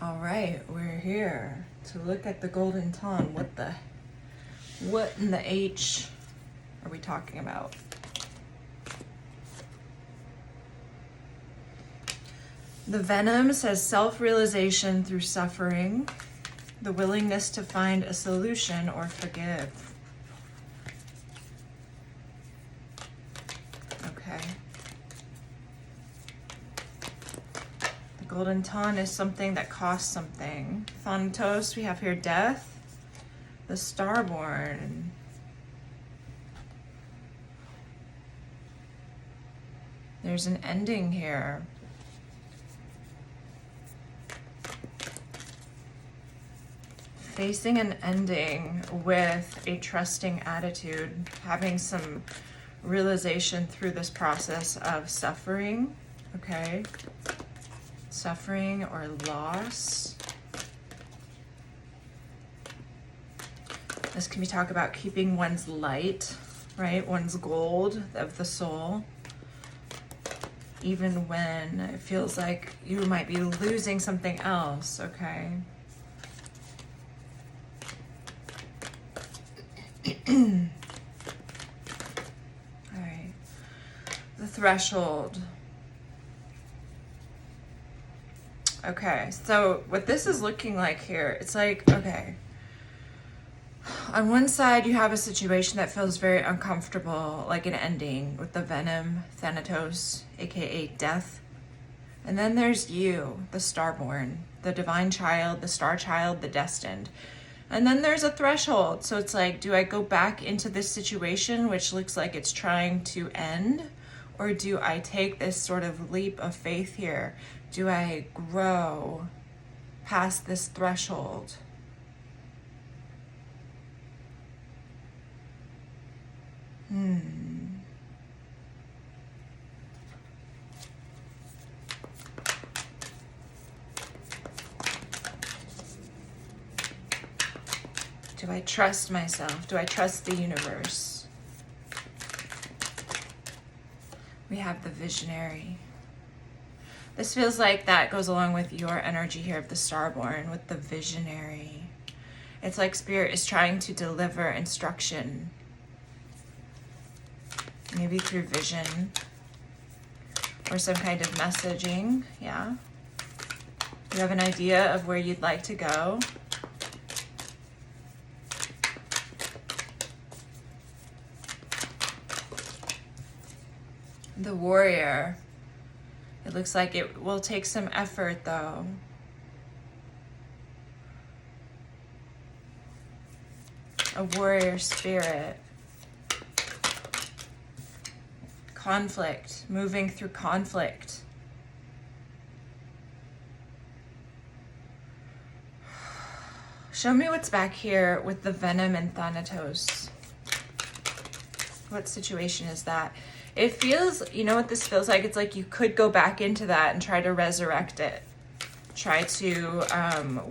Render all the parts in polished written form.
All right, we're here to look at the golden tongue. What in the H are we talking about? The venom says self-realization through suffering, the willingness to find a solution or forgive. Okay. The golden tongue is something that costs something. Thanatos, we have here death. The starborn. There's an ending here. Facing an ending with a trusting attitude, having some realization through this process of suffering, okay? Suffering or loss. This can be talk about keeping one's light, right? One's gold of the soul. Even when it feels like you might be losing something else, okay? All right. The threshold. Okay, so what this is looking like here, it's like, okay, on one side you have a situation that feels very uncomfortable, like an ending with the venom, Thanatos, aka death. And then there's you, the starborn, the divine child, the star child, the destined. And then there's a threshold. So it's like, do I go back into this situation, which looks like it's trying to end? Or do I take this sort of leap of faith here? Do I grow past this threshold? Do I trust myself? Do I trust the universe? We have the visionary. This feels like that goes along with your energy here of the starborn with the visionary. It's like spirit is trying to deliver instruction. Maybe through vision or some kind of messaging, yeah. You have an idea of where you'd like to go. The warrior. It looks like it will take some effort though. A warrior spirit. Conflict, moving through conflict. Show me what's back here with the venom and Thanatos. What situation is that? It feels, you know what this feels like? It's like you could go back into that and try to resurrect it. Try to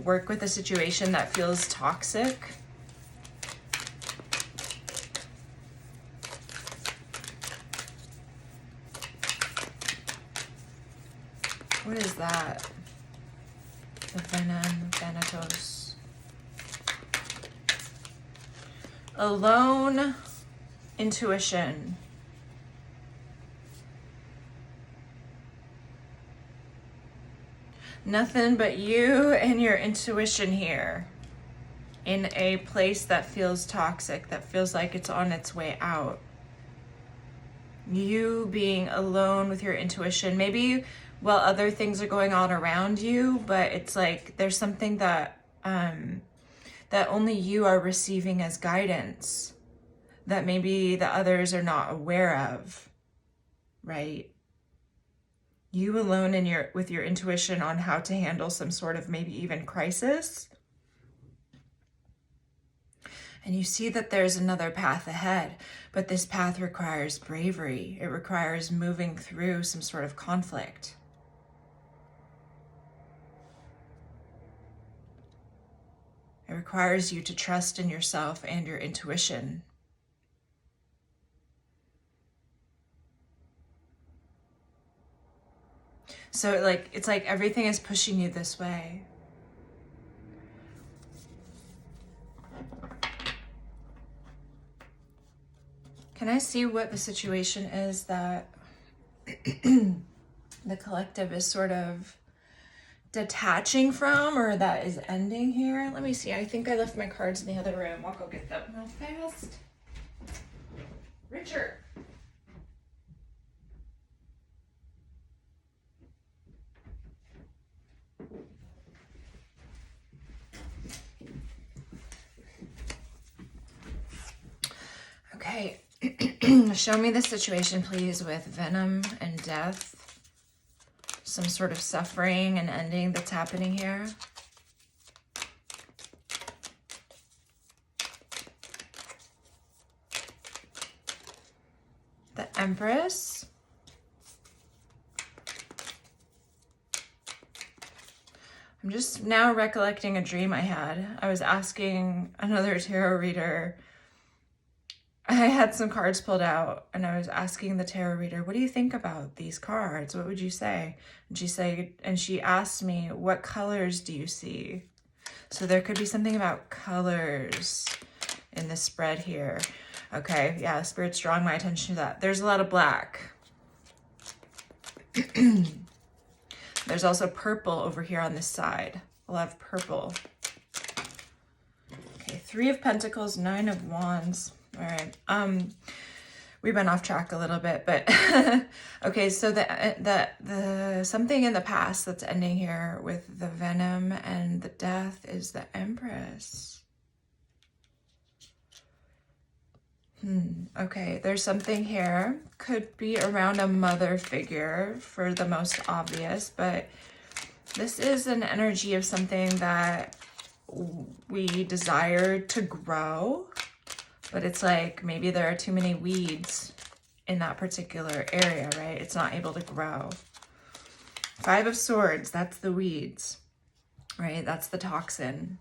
work with a situation that feels toxic. What is that? The venom, Thanatos. Alone intuition. Nothing but you and your intuition here in a place that feels toxic, that feels like it's on its way out. You being alone with your intuition, maybe while other things are going on around you, but it's like there's something that that only you are receiving as guidance that maybe the others are not aware of, right? You alone with your intuition on how to handle some sort of maybe even crisis. And you see that there's another path ahead, but this path requires bravery. It requires moving through some sort of conflict. It requires you to trust in yourself and your intuition. So it's like everything is pushing you this way. Can I see what the situation is that the collective is sort of detaching from, or that is ending here? Let me see. I think I left my cards in the other room. I'll go get them real fast. Richard. Okay. Show me the situation, please, with venom and death. Some sort of suffering and ending that's happening here. The Empress. I'm just now recollecting a dream I had. I was asking another tarot reader. I had some cards pulled out and I was asking the tarot reader, what do you think about these cards? What would you say? And she asked me, what colors do you see? So there could be something about colors in this spread here. Okay, yeah, Spirit's drawing my attention to that. There's a lot of black. There's also purple over here on this side. I'll have purple. Okay, 3 of Pentacles, 9 of Wands. All right. We went off track a little bit, but okay. So the something in the past that's ending here with the venom and the death is the Empress. Okay, there's something here. Could be around a mother figure for the most obvious, but this is an energy of something that we desire to grow. But it's like maybe there are too many weeds in that particular area, right? It's not able to grow. 5 of Swords, that's the weeds, right? That's the toxin.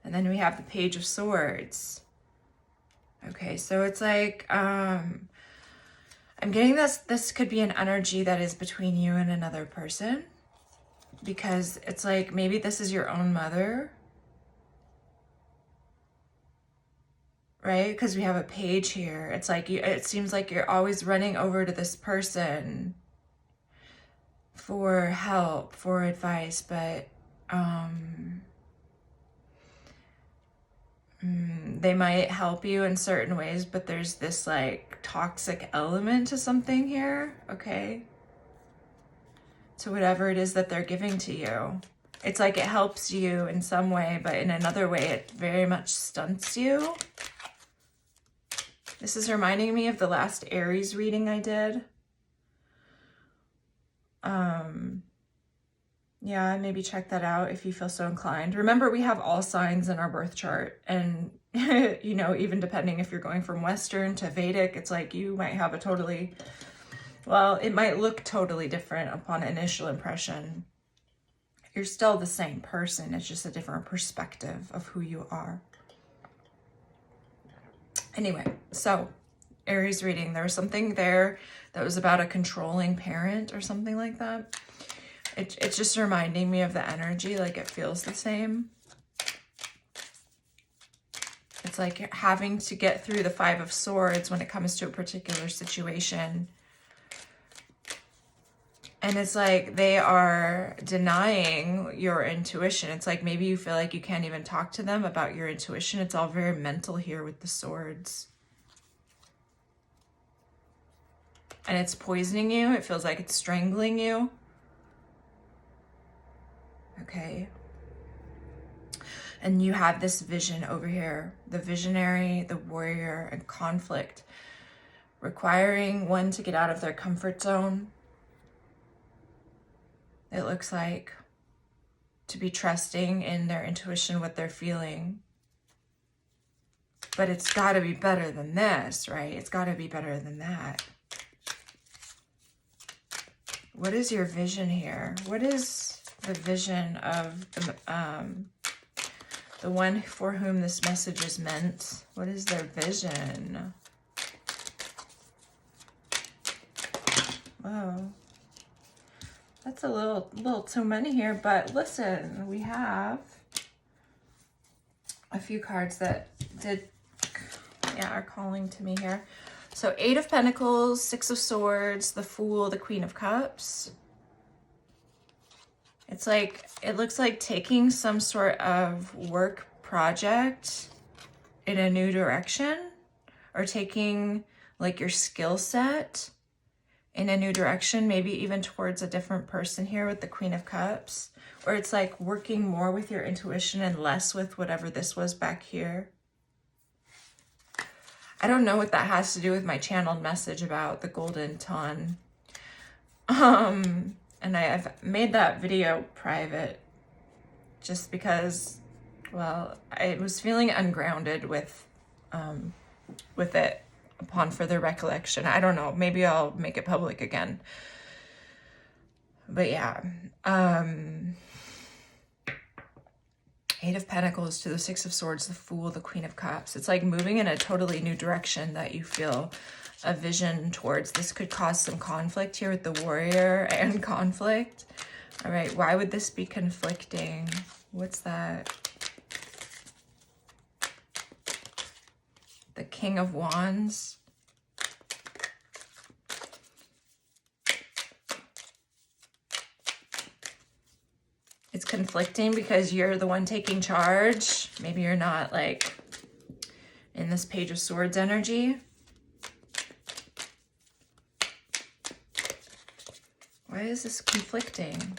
And then we have the Page of Swords. Okay, so it's like, I'm getting this could be an energy that is between you and another person. Because it's like, maybe this is your own mother. Right? Because we have a page here. It's like, it seems like you're always running over to this person for help, for advice, but they might help you in certain ways, but there's this like toxic element to something here, okay? To whatever it is that they're giving to you. It's like it helps you in some way, but in another way, it very much stunts you. This is reminding me of the last Aries reading I did. Yeah, maybe check that out if you feel so inclined. Remember, we have all signs in our birth chart. And, you know, even depending if you're going from Western to Vedic, it's like you might have a totally, well, it might look totally different upon initial impression. You're still the same person. It's just a different perspective of who you are. Anyway, so Aries reading, there was something there that was about a controlling parent or something like that. It's just reminding me of the energy, like it feels the same. It's like having to get through the 5 of Swords when it comes to a particular situation. And it's like they are denying your intuition. It's like maybe you feel like you can't even talk to them about your intuition. It's all very mental here with the swords. And it's poisoning you. It feels like it's strangling you. Okay. And you have this vision over here. The visionary, the warrior, and conflict. Requiring one to get out of their comfort zone. It looks like to be trusting in their intuition, what they're feeling. But it's got to be better than this, right? It's got to be better than that. What is your vision here? What is the vision of the one for whom this message is meant? What is their vision? Whoa. That's a little too many here, but listen, we have a few cards that did yeah, are calling to me here. So 8 of Pentacles, 6 of Swords, the Fool, the Queen of Cups. It's like, it looks like taking some sort of work project in a new direction, or taking like your skill set in a new direction, maybe even towards a different person here with the Queen of Cups. Or it's like working more with your intuition and less with whatever this was back here. I don't know what that has to do with my channeled message about the golden ton. And I've made that video private just because, well, I was feeling ungrounded with it upon further recollection. I don't know, maybe I'll make it public again. But yeah, 8 of Pentacles to the 6 of Swords, the Fool, the Queen of Cups. It's like moving in a totally new direction that you feel a vision towards. This could cause some conflict here with the Warrior and conflict. All right, why would this be conflicting? What's that? The King of Wands. It's conflicting because you're the one taking charge. Maybe you're not like in this Page of Swords energy. Why is this conflicting?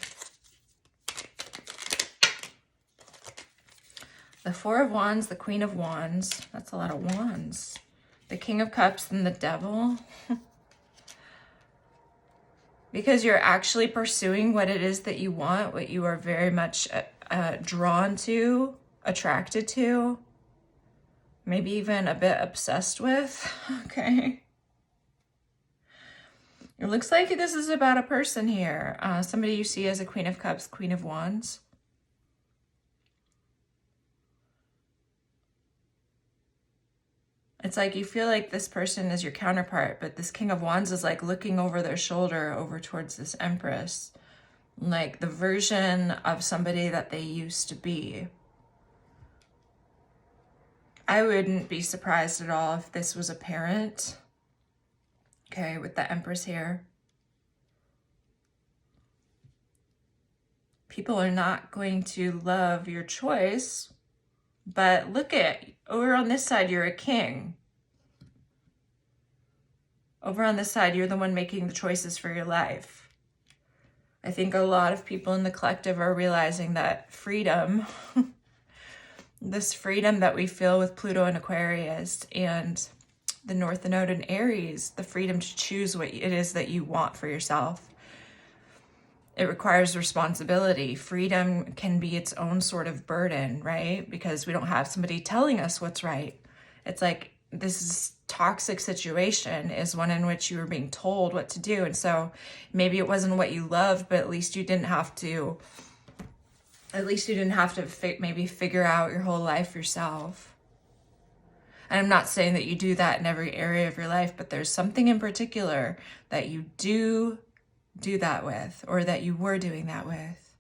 The Four of Wands, the Queen of Wands. That's a lot of wands. The King of Cups and the Devil. Because you're actually pursuing what it is that you want, what you are very much drawn to, attracted to, maybe even a bit obsessed with. Okay. It looks like this is about a person here. Somebody you see as a Queen of Cups, Queen of Wands. It's like you feel like this person is your counterpart, but this King of Wands is like looking over their shoulder over towards this Empress. Like the version of somebody that they used to be. I wouldn't be surprised at all if this was a parent. Okay, with the Empress here. People are not going to love your choice, but look at, over on this side, you're a king. Over on this side, you're the one making the choices for your life. I think a lot of people in the collective are realizing that freedom, this freedom that we feel with Pluto and Aquarius and the North Node in Aries, the freedom to choose what it is that you want for yourself. It requires responsibility. Freedom can be its own sort of burden, right? Because we don't have somebody telling us what's right. It's like this toxic situation is one in which you were being told what to do. And so maybe it wasn't what you loved, but at least you didn't have to, maybe figure out your whole life yourself. And I'm not saying that you do that in every area of your life, but there's something in particular that you do that with, or that you were doing that with.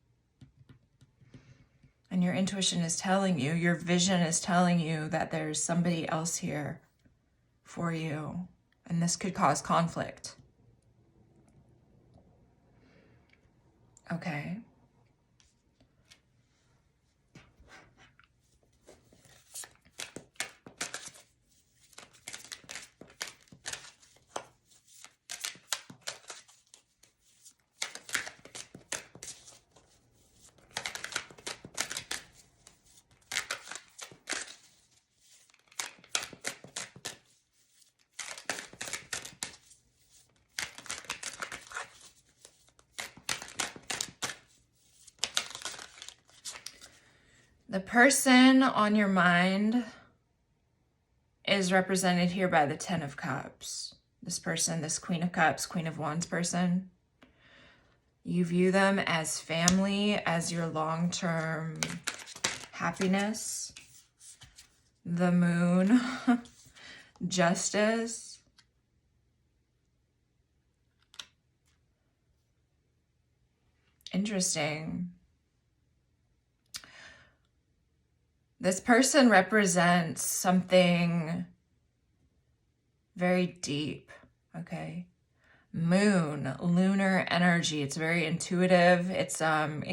And your intuition is telling you, your vision is telling you that there's somebody else here for you. And this could cause conflict. Okay. The person on your mind is represented here by the Ten of Cups. This person, this Queen of Cups, Queen of Wands person, you view them as family, as your long-term happiness. The Moon, Justice. Interesting. This person represents something very deep, okay? Moon, lunar energy. It's very intuitive. It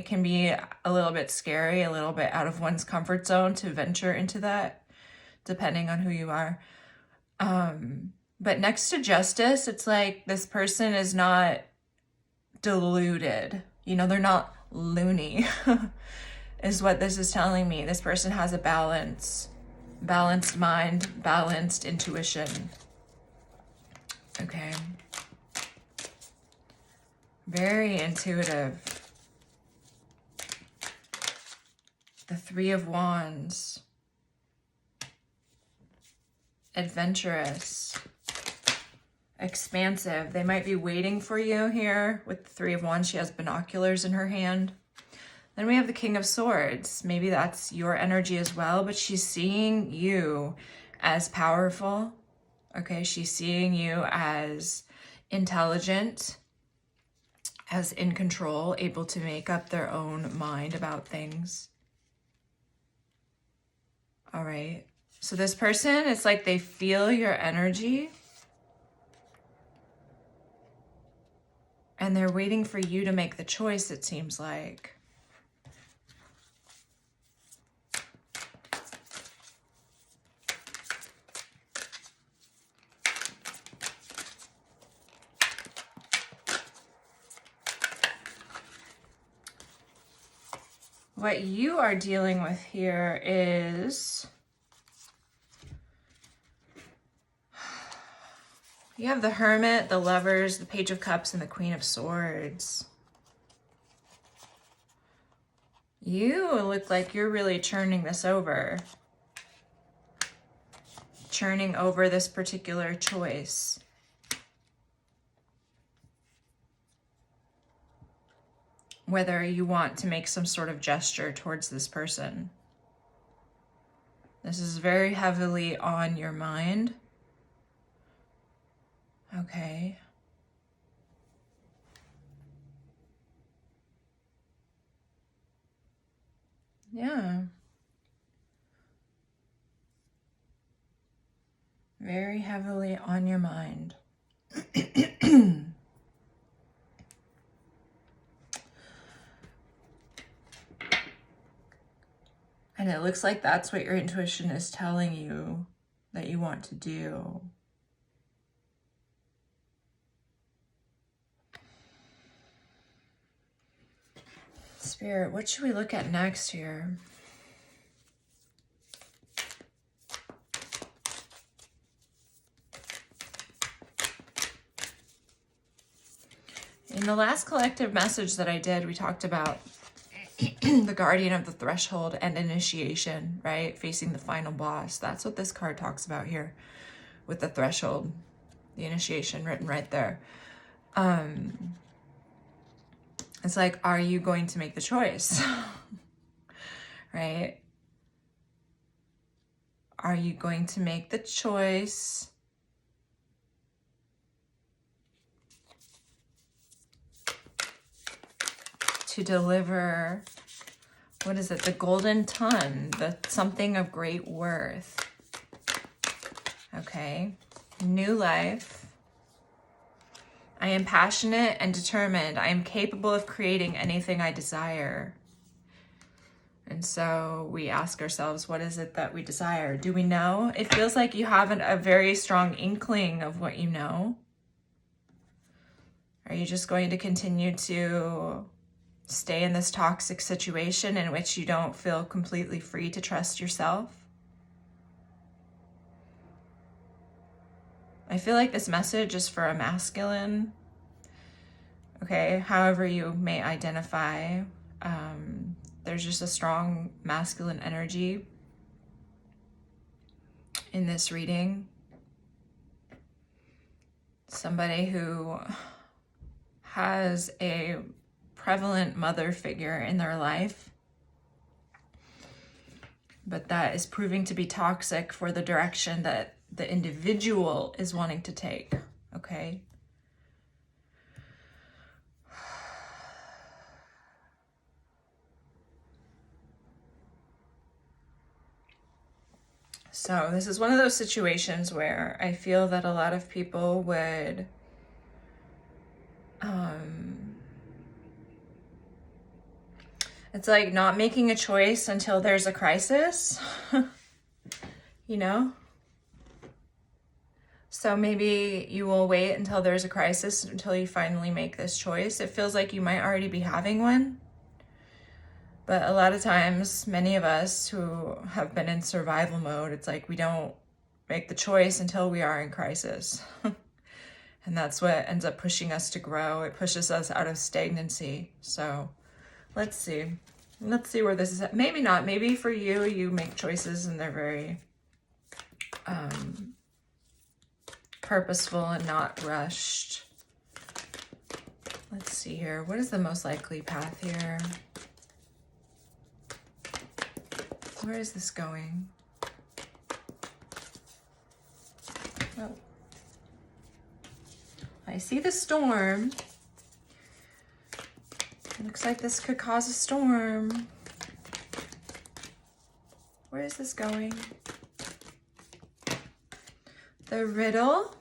can be a little bit scary, a little bit out of one's comfort zone to venture into that, depending on who you are. But next to justice, it's like this person is not deluded. You know, they're not loony, is what this is telling me. This person has a balanced mind, balanced intuition. Okay. Very intuitive. The Three of Wands. Adventurous. Expansive. They might be waiting for you here with the Three of Wands. She has binoculars in her hand. Then we have the King of Swords. Maybe that's your energy as well, but she's seeing you as powerful. Okay, she's seeing you as intelligent, as in control, able to make up their own mind about things. All right. So this person, it's like they feel your energy and they're waiting for you to make the choice, it seems like. What you are dealing with here is you have the Hermit, the Lovers, the Page of Cups, and the Queen of Swords. You look like you're really churning this over. Churning over this particular choice. Whether you want to make some sort of gesture towards this person. This is very heavily on your mind. Okay. Yeah. Very heavily on your mind. And it looks like that's what your intuition is telling you that you want to do. Spirit, what should we look at next here? In the last collective message that I did, we talked about the guardian of the threshold and initiation, right? Facing the final boss. That's what this card talks about here with the threshold, the initiation written right there. It's like, are you going to make the choice? Right? Are you going to make the choice to deliver, what is it? The golden ton, the something of great worth. Okay. New life. I am passionate and determined. I am capable of creating anything I desire. And so we ask ourselves, what is it that we desire? Do we know? It feels like you have a very strong inkling of what you know. Are you just going to continue to stay in this toxic situation in which you don't feel completely free to trust yourself? I feel like this message is for a masculine, okay, however you may identify. There's just a strong masculine energy in this reading. Somebody who has a prevalent mother figure in their life, but that is proving to be toxic for the direction that the individual is wanting to take, okay? So this is one of those situations where I feel that a lot of people would it's like not making a choice until there's a crisis, you know? So maybe you will wait until there's a crisis until you finally make this choice. It feels like you might already be having one. But a lot of times, many of us who have been in survival mode, it's like we don't make the choice until we are in crisis. And that's what ends up pushing us to grow. It pushes us out of stagnancy. So let's see. Let's see where this is at. Maybe not. Maybe for you, you make choices and they're very purposeful and not rushed. Let's see here. What is the most likely path here? Where is this going? Oh. I see the storm. It looks like this could cause a storm. Where is this going? The riddle,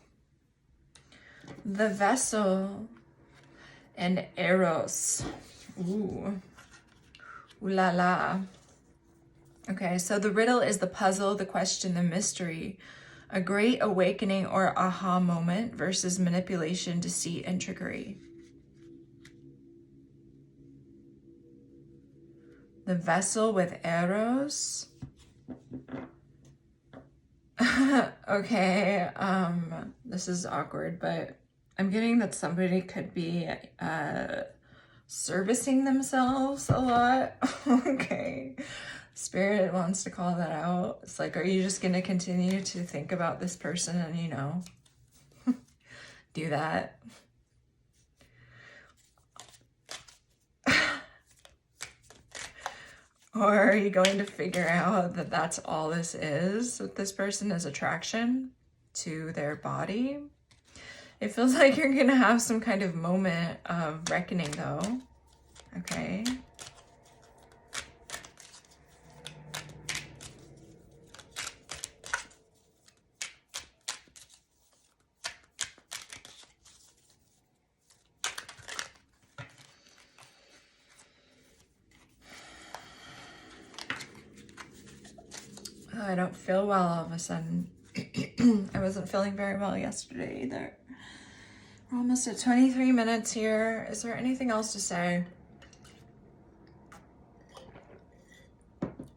the vessel, and Eros. Ooh. Ooh la la. Okay, so the riddle is the puzzle, the question, the mystery, a great awakening or aha moment versus manipulation, deceit, and trickery. The vessel with Eros. Okay, this is awkward, but I'm getting that somebody could be servicing themselves a lot. Okay. Spirit wants to call that out. It's like, are you just going to continue to think about this person and, you know, do that? Or are you going to figure out that that's all this is? That this person is attraction to their body? It feels like you're going to have some kind of moment of reckoning, though. Okay. I don't feel well all of a sudden. I wasn't feeling very well yesterday either. We're almost at 23 minutes here. Is there anything else to say?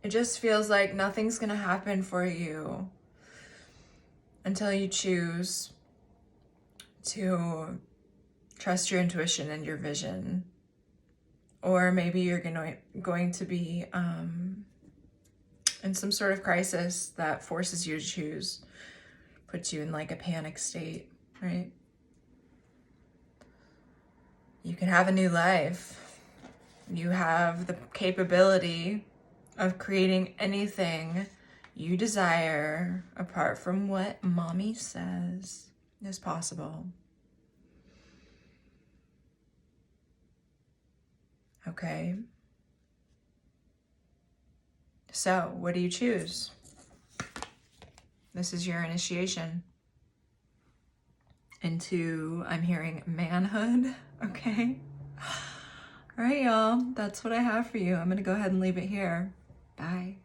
It just feels like nothing's gonna happen for you until you choose to trust your intuition and your vision. Or maybe you're going to be in some sort of crisis that forces you to choose, puts you in like a panic state, right? You can have a new life. You have the capability of creating anything you desire apart from what mommy says is possible. Okay. So, what do you choose? This is your initiation into, I'm hearing, manhood. Okay. All right, y'all. That's what I have for you. I'm going to go ahead and leave it here. Bye.